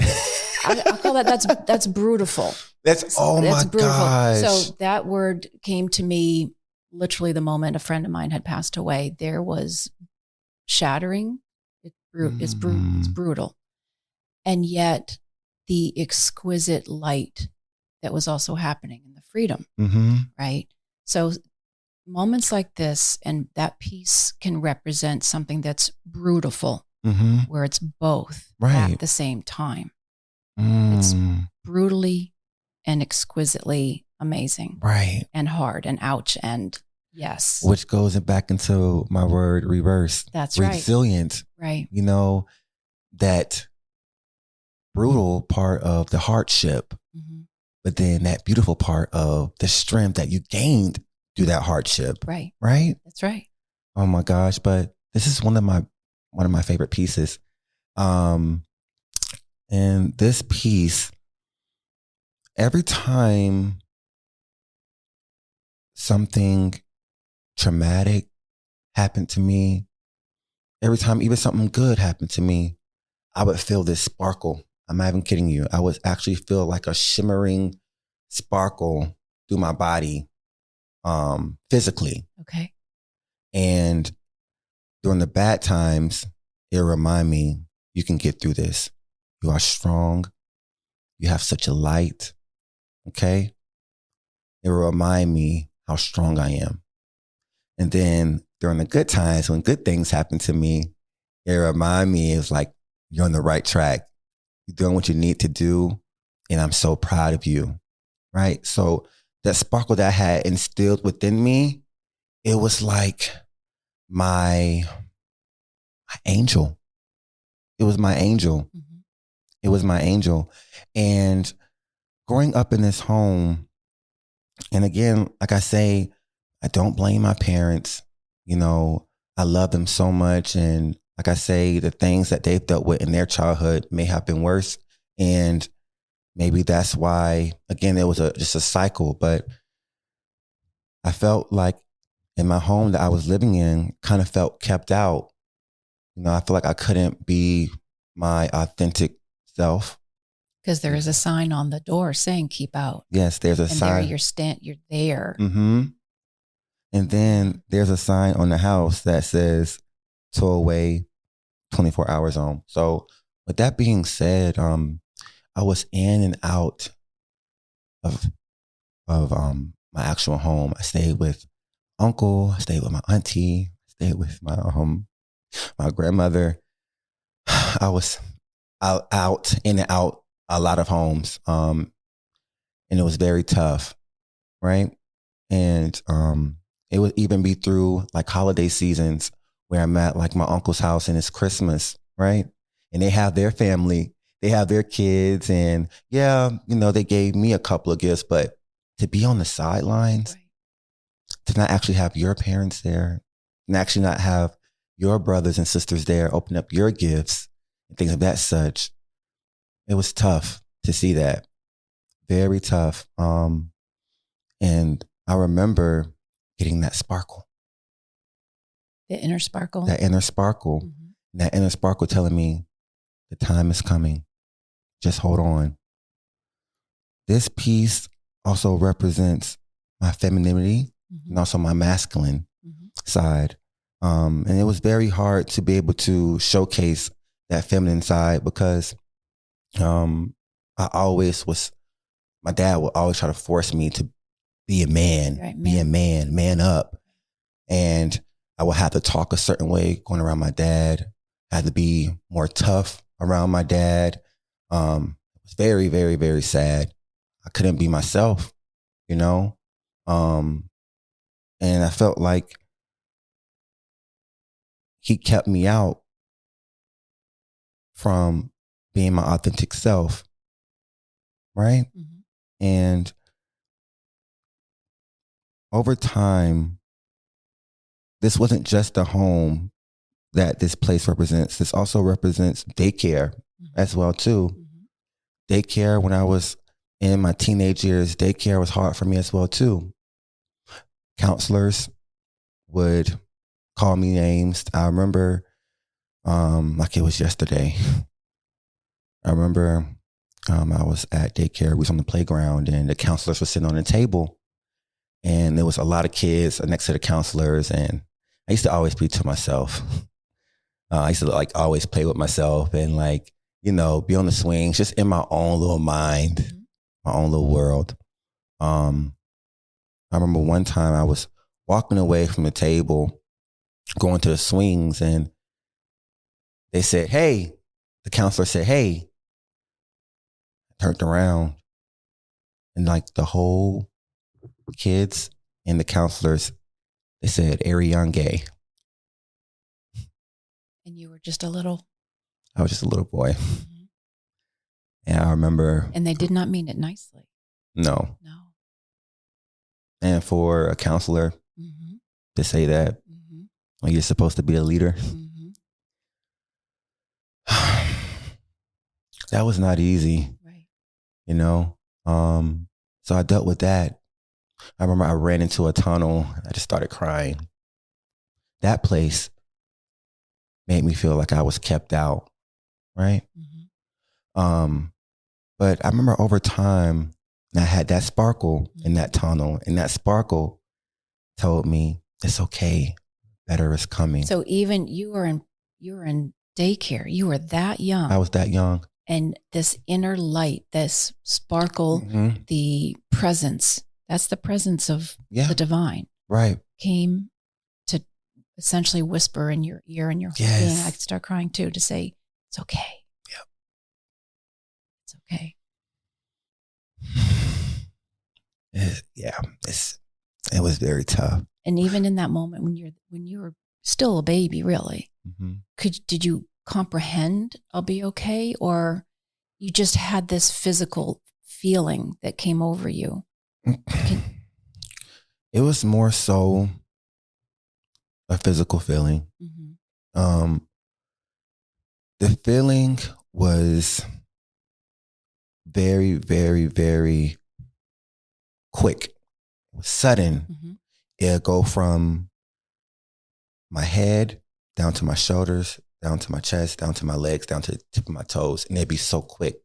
S1: that, that's brutal.
S2: That's my gosh.
S1: So that word came to me literally the moment a friend of mine had passed away. There was shattering. It's brutal. And yet the exquisite light that was also happening in the freedom, right? So moments like this and that piece can represent something that's brutal, where it's both at the same time. It's brutally and exquisitely amazing,
S2: right? And
S1: hard and ouch and yes.
S2: Which goes back into my word reverse.
S1: That's
S2: resilient,
S1: right?
S2: You know, that brutal part of the hardship, but then that beautiful part of the strength that you gained through that hardship,
S1: right? That's right.
S2: Oh my gosh! But this is one of my favorite pieces. And this piece, every time something traumatic happened to me, every time even something good happened to me, I would feel this sparkle. I'm not even kidding you. I would actually feel like a shimmering sparkle through my body, physically.
S1: Okay.
S2: And during the bad times, it remind me, you can get through this. You are strong. You have such a light. Okay. It will remind me how strong I am. And then during the good times, when good things happen to me, it remind me it's like, you're on the right track. You're doing what you need to do. And I'm so proud of you. Right. So that sparkle that I had instilled within me, it was like my angel. It was my angel. It was my angel. And growing up in this home, and again, like I say, I don't blame my parents. You know, I love them so much. And like I say, the things that they've dealt with in their childhood may have been worse. And maybe that's why, again, it was just a cycle. But I felt like in my home that I was living in kind of felt kept out. You know, I feel like I couldn't be my authentic self.
S1: Because there is a sign on the door saying "keep out."
S2: Yes, there's a
S1: and
S2: sign.
S1: There you're there.
S2: Mm-hmm. And then there's a sign on the house that says "tow away, 24 hours on." So with that being said, I was in and out of my actual home. I stayed with uncle, I stayed with my auntie, I stayed with my grandmother. I was out in and out a lot of homes. And it was very tough, right? And it would even be through like holiday seasons where I'm at like my uncle's house and it's Christmas, right? And they have their family, they have their kids, and yeah, they gave me a couple of gifts, but to be on the sidelines,
S1: Right.
S2: to not actually have your parents there, and actually not have your brothers and sisters there, open up your gifts and things of that such, it was tough to see that. Very tough. And I remember getting that sparkle.
S1: The inner sparkle.
S2: That inner sparkle.
S1: Mm-hmm.
S2: That inner sparkle telling me the time is coming. Just hold on. This piece also represents my femininity
S1: Mm-hmm.
S2: and also my masculine
S1: Mm-hmm.
S2: side. And it was very hard to be able to showcase that feminine side because my dad would always try to force me to be a man,
S1: Right,
S2: be a man up. And I would have to talk a certain way going around my dad. I had to be more tough around my dad. It was very, very, very sad. I couldn't be myself, and I felt like he kept me out from being my authentic self, right?
S1: Mm-hmm.
S2: And over time, this wasn't just the home that this place represents. This also represents daycare as well too. Mm-hmm. Daycare, when I was in my teenage years, daycare was hard for me as well too. Counselors would call me names. I remember, like it was yesterday. I remember I was at daycare. We was on the playground, and the counselors were sitting on the table, and there was a lot of kids next to the counselors. And I used to always be to myself. I used to like always play with myself and like be on the swings, just in my own little mind, mm-hmm. my own little world. I remember one time I was walking away from the table, going to the swings, and they said, "Hey," the counselor said, "Hey." I turned around, and like the whole kids and the counselors, they said, "Arionte."
S1: And you were just a little...
S2: I was just a little boy. Mm-hmm. And I remember...
S1: And they did not mean it nicely.
S2: No. And for a counselor mm-hmm. to say that, mm-hmm. when you're supposed to be a leader, mm-hmm. that was not easy. Right. So I dealt with that. I remember I ran into a tunnel. I just started crying. That place made me feel like I was kept out. Right. Mm-hmm. But I remember over time, I had that sparkle in that tunnel, and that sparkle told me it's okay. Better is coming.
S1: So even you were in daycare. You were that young.
S2: I was that young.
S1: And this inner light, this sparkle, mm-hmm. the presence, that's the presence of the divine.
S2: Right.
S1: Came to essentially whisper in your ear and your whole being. I could start crying too, to say, it's okay.
S2: Yep.
S1: It's okay.
S2: It was very tough.
S1: And even in that moment when you were still a baby, really, mm-hmm. Did you comprehend I'll be okay, or you just had this physical feeling that came over you?
S2: It was more so a physical feeling. Mm-hmm. The feeling was very, very, very quick. It was sudden. Mm-hmm. It'd go from my head down to my shoulders, down to my chest, down to my legs, down to the tip of my toes. And it'd be so quick.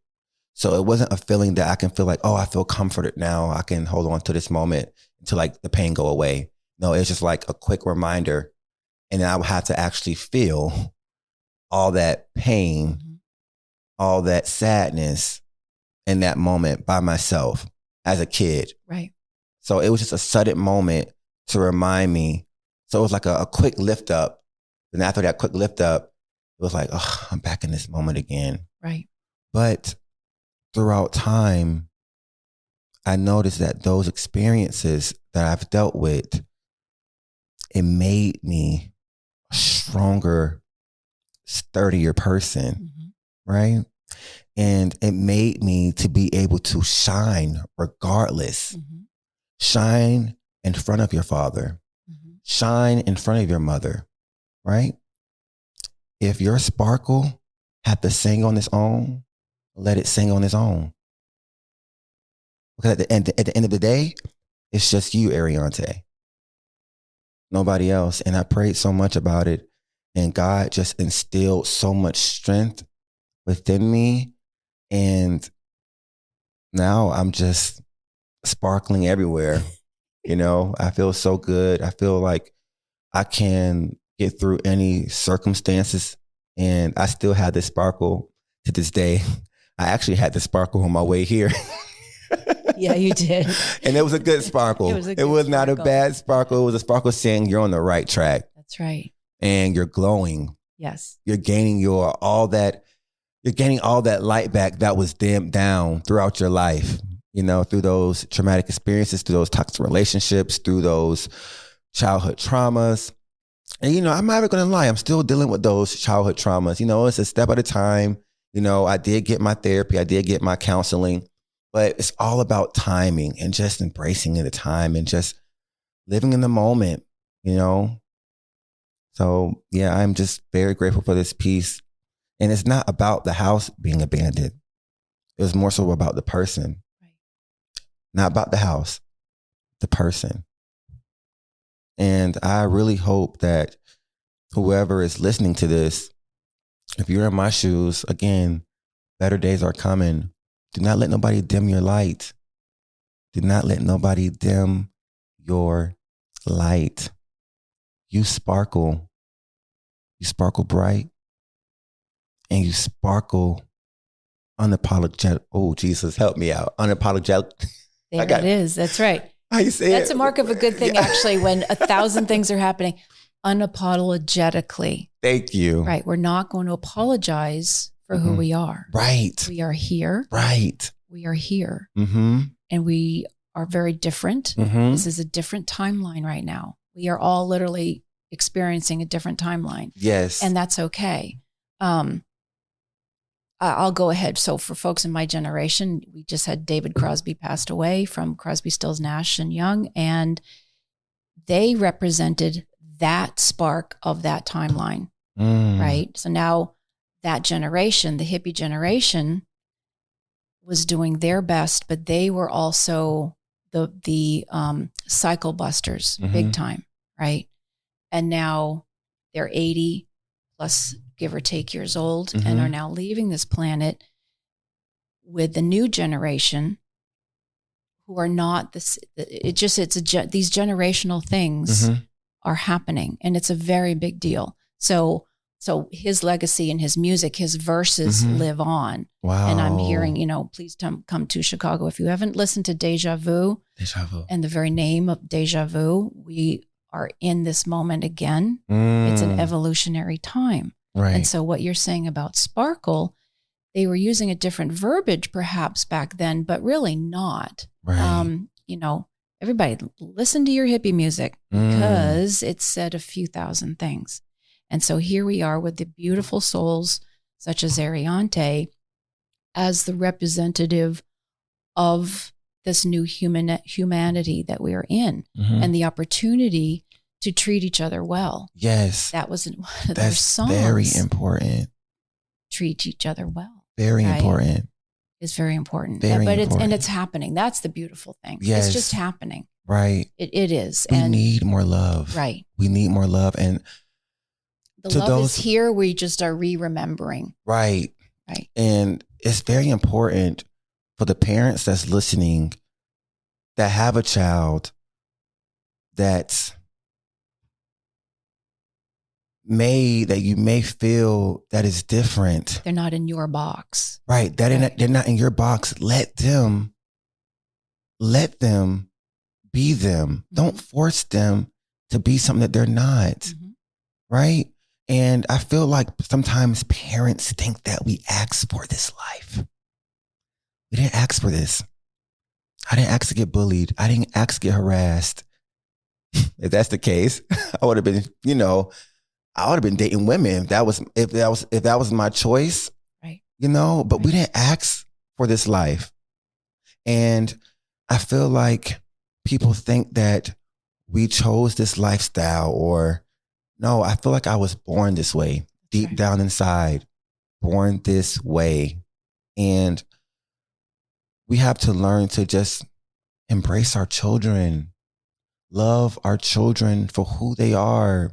S2: So it wasn't a feeling that I can feel like, oh, I feel comforted now. I can hold on to this moment until like the pain go away. No, it's just like a quick reminder. And then I would have to actually feel all that pain, all that sadness in that moment by myself as a kid.
S1: Right.
S2: So it was just a sudden moment to remind me. So it was like a quick lift up. And after that quick lift up, it was like, oh, I'm back in this moment again.
S1: Right.
S2: But throughout time, I noticed that those experiences that I've dealt with, it made me a stronger, sturdier person, right? And it made me to be able to shine regardless. Shine in front of your father. Shine in front of your mother, right? If your sparkle had to sing on its own, let it sing on its own. Because at the end of the day, it's just you, Arionte. Nobody else. And I prayed so much about it. And God just instilled so much strength within me. And now I'm just sparkling everywhere. You know, I feel so good. I feel like I can get through any circumstances. And I still have this sparkle to this day. I actually had the sparkle on my way here.
S1: Yeah, you did.
S2: And it was a good sparkle. It was not a bad sparkle. It was a sparkle saying you're on the right track.
S1: That's right.
S2: And you're glowing.
S1: Yes.
S2: You're gaining all that light back that was dimmed down throughout your life, you know, through those traumatic experiences, through those toxic relationships, through those childhood traumas. And, you know, I'm not even going to lie. I'm still dealing with those childhood traumas. You know, it's a step at a time. You know, I did get my therapy. I did get my counseling. But it's all about timing and just embracing the time and just living in the moment, you know? So, yeah, I'm just very grateful for this piece. And it's not about the house being abandoned. It was more so about the person. Right. Not about the house, the person. And I really hope that whoever is listening to this, if you're in my shoes, again, better days are coming. Do not let nobody dim your light. Do not let nobody dim your light. You sparkle. You sparkle bright. And you sparkle unapologetic. Oh, Jesus, help me out. Unapologetic.
S1: There it is. That's right.
S2: How you say
S1: That's a mark of a good thing, actually, when 1,000 things are happening. Unapologetically.
S2: Thank you.
S1: Right. We're not going to apologize for who we are.
S2: Right.
S1: We are here.
S2: Right.
S1: We are here. And we are very different. This is a different timeline right now. We are all literally experiencing a different timeline.
S2: Yes.
S1: And that's okay. I'll go ahead. So for folks in my generation, we just had David Crosby passed away from Crosby, Stills, Nash and Young, and they represented that spark of that timeline, right? So now that generation, the hippie generation, was doing their best, but they were also the cycle busters, big time, right? And now they're 80 plus, give or take, years old, and are now leaving this planet with the new generation who are not this. These generational things are happening, and it's a very big deal. So his legacy and his music, his verses live on. Wow. And I'm hearing, you know, please come to Chicago. If you haven't listened to Deja Vu, and the very name of Deja Vu, we are in this moment again. It's an evolutionary time. Right. And so what you're saying about sparkle, they were using a different verbiage perhaps back then, but really not. Right. You know, everybody listen to your hippie music because it said a few thousand things. And so here we are with the beautiful souls such as Arionte as the representative of this new humanity that we are in and the opportunity to treat each other well. Yes. That was one of their songs.
S2: That's very important.
S1: Treat each other well.
S2: Very important.
S1: It's very important.
S2: Very important.
S1: It's happening. That's the beautiful thing.
S2: Yes.
S1: It's just happening.
S2: Right.
S1: It is.
S2: We need more love.
S1: Right.
S2: We need more love. And
S1: the love is here. We just are remembering.
S2: Right.
S1: Right.
S2: And it's very important for the parents that's listening that have a child that you may feel that is different.
S1: They're not in your box.
S2: Right. They're not in your box. Let them be them. Don't force them to be something that they're not. Right. And I feel like sometimes parents think that we asked for this life. We didn't ask for this. I didn't ask to get bullied. I didn't ask to get harassed. If that's the case, I would have been, I would have been dating women. If that was my choice,
S1: right?
S2: But we didn't ask for this life. And I feel like people think that we chose this lifestyle, or no, I feel like I was born this way, deep down inside, born this way. And we have to learn to just embrace our children, love our children for who they are.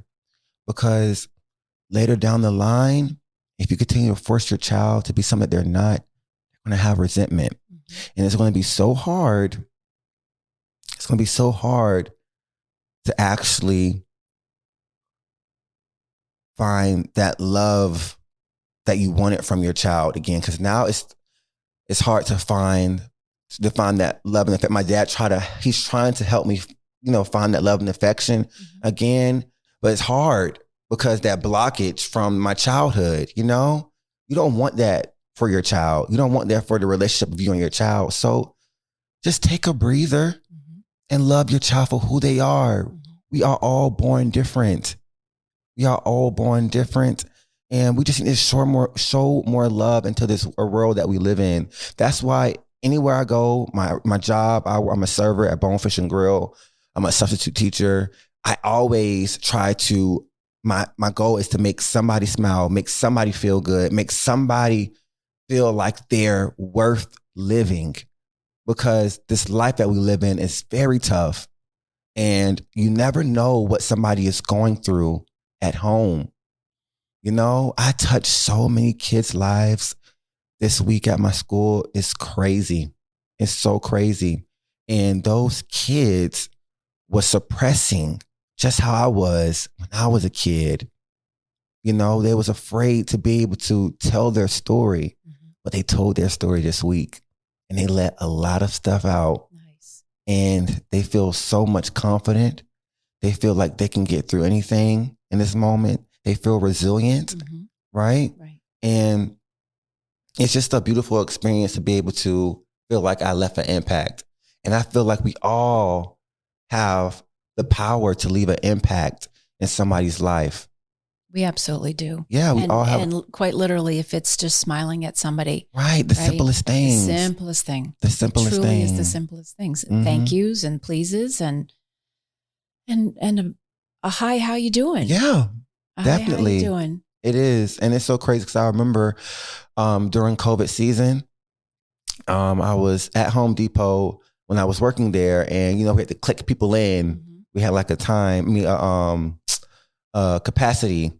S2: Because later down the line, if you continue to force your child to be something that they're not, they're going to have resentment. And it's going to be so hard. It's going to be so hard to actually find that love that you wanted from your child again. Because now it's hard to find that love and affection. My dad he's trying to help me, find that love and affection again. But it's hard because that blockage from my childhood, you don't want that for your child. You don't want that for the relationship of you and your child. So just take a breather and love your child for who they are. We are all born different. We are all born different. And we just need to show more love into this world that we live in. That's why anywhere I go, my job, I'm a server at Bonefish and Grill. I'm a substitute teacher. I always try to, my goal is to make somebody smile, make somebody feel good, make somebody feel like they're worth living, because this life that we live in is very tough, and you never know what somebody is going through at home. I touched so many kids' lives this week at my school. It's crazy. It's so crazy. And those kids were suppressing just how I was when I was a kid. They was afraid to be able to tell their story, but they told their story this week, and they let a lot of stuff out.
S1: Nice.
S2: And they feel so much confident. They feel like they can get through anything in this moment. They feel resilient, right? And it's just a beautiful experience to be able to feel like I left an impact. And I feel like we all have the power to leave an impact in somebody's life.
S1: We absolutely do.
S2: Yeah, we all have.
S1: And quite literally, if it's just smiling at somebody.
S2: Right, the simplest things.
S1: The simplest thing.
S2: The simplest thing.
S1: It truly is the simplest things. Thank yous and pleases and a hi, how you doing?
S2: Yeah, definitely.
S1: Hi, how you doing?
S2: It is. And it's so crazy because I remember during COVID season, I was at Home Depot when I was working there, and, we had to click people in. We had like a capacity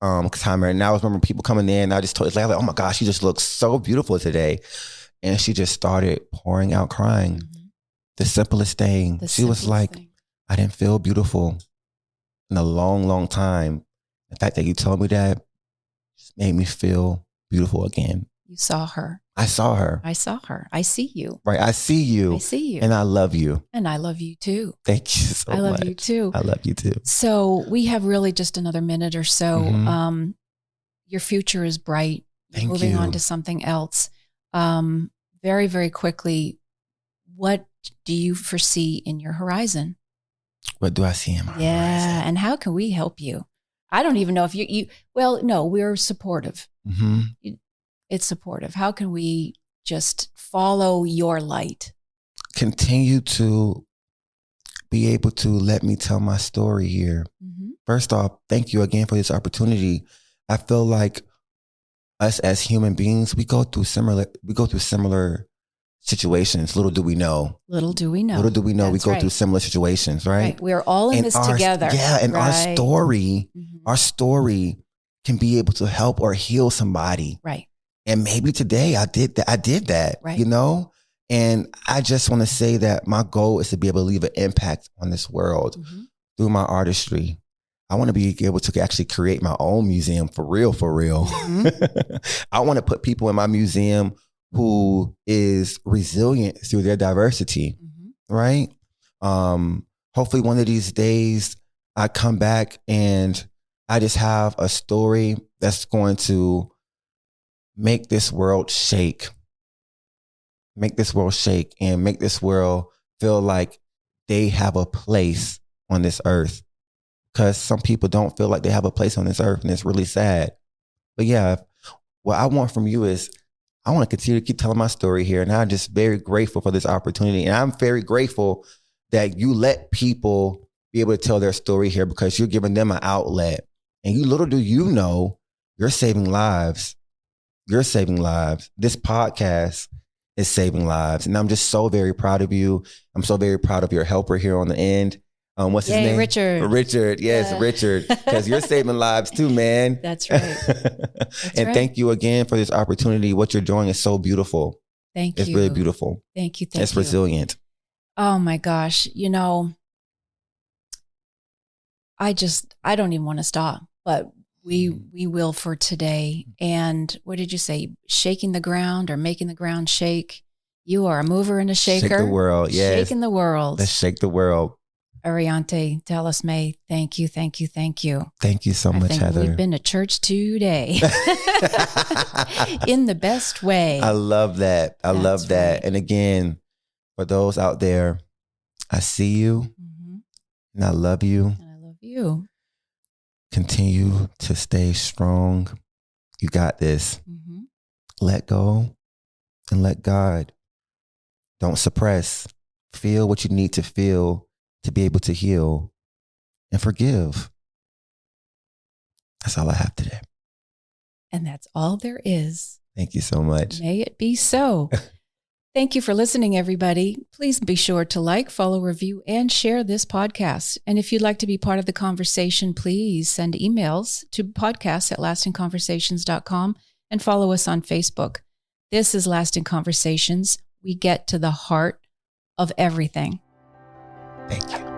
S2: timer. And I was remember people coming in, and I just told, it's like, oh my gosh, she just looks so beautiful today. And she just started pouring out crying. The simplest thing. She was like, I didn't feel beautiful in a long, long time. The fact that you told me that just made me feel beautiful again.
S1: You saw her.
S2: I saw her.
S1: I saw her. I see you.
S2: Right. I see you.
S1: I see you.
S2: And I love you.
S1: And I love you too.
S2: Thank you so much.
S1: I love you too.
S2: I love you too.
S1: So we have really just another minute or so. Your future is bright.
S2: Thank
S1: Moving
S2: you.
S1: on to something else. Very, very quickly, what do you foresee in your horizon?
S2: What do I see in my horizon?
S1: And how can we help you? I don't even know if we're supportive. It's supportive. How can we just follow your light?
S2: Continue to be able to let me tell my story here. First off, thank you again for this opportunity. I feel like us as human beings, we go through similar situations. Little do we know.
S1: Little do we know.
S2: We go through similar situations, right?
S1: We're all in this together.
S2: Yeah, and our story can be able to help or heal somebody.
S1: Right.
S2: And maybe today I did that,
S1: Right.
S2: you know? And I just want to say that my goal is to be able to leave an impact on this world through my artistry. I want to be able to actually create my own museum for real. I want to put people in my museum who is resilient through their diversity, right? Hopefully one of these days I come back and I just have a story that's going to make this world shake. Make this world shake and make this world feel like they have a place on this earth. Because some people don't feel like they have a place on this earth, and it's really sad. But yeah, what I want from you is I want to continue to keep telling my story here. And I'm just very grateful for this opportunity. And I'm very grateful that you let people be able to tell their story here, because you're giving them an outlet. And you, little do you know, you're saving lives. You're saving lives. This podcast is saving lives. And I'm just so very proud of you. I'm so very proud of your helper here on the end. What's his name?
S1: Richard.
S2: Richard. Yes, yeah. Richard. Because you're saving lives too, man.
S1: That's right.
S2: And thank you again for this opportunity. What you're doing is so beautiful.
S1: Thank you.
S2: It's really beautiful.
S1: Thank you.
S2: It's resilient.
S1: Oh my gosh. You know, I don't even want to stop, but we will for today. And what did you say? Shaking the ground or making the ground shake? You are a mover and a shaker.
S2: Shake the world. Yes.
S1: Shaking the world.
S2: Let's shake the world.
S1: Arionte Thelisme, thank you.
S2: Thank you so much, Heather.
S1: We've been to church today in the best way.
S2: I love that. I love that.
S1: Right.
S2: And again, for those out there, I see you and I love you.
S1: And I love you.
S2: Continue to stay strong. You got this. Let go and let God. Don't suppress. Feel what you need to feel to be able to heal and forgive. That's all I have today.
S1: And that's all there is.
S2: Thank you so much.
S1: May it be so. Thank you for listening, everybody. Please be sure to like, follow, review, and share this podcast. And if you'd like to be part of the conversation, please send emails to podcasts@lastingconversations.com and follow us on Facebook. This is Lasting Conversations. We get to the heart of everything.
S2: Thank you.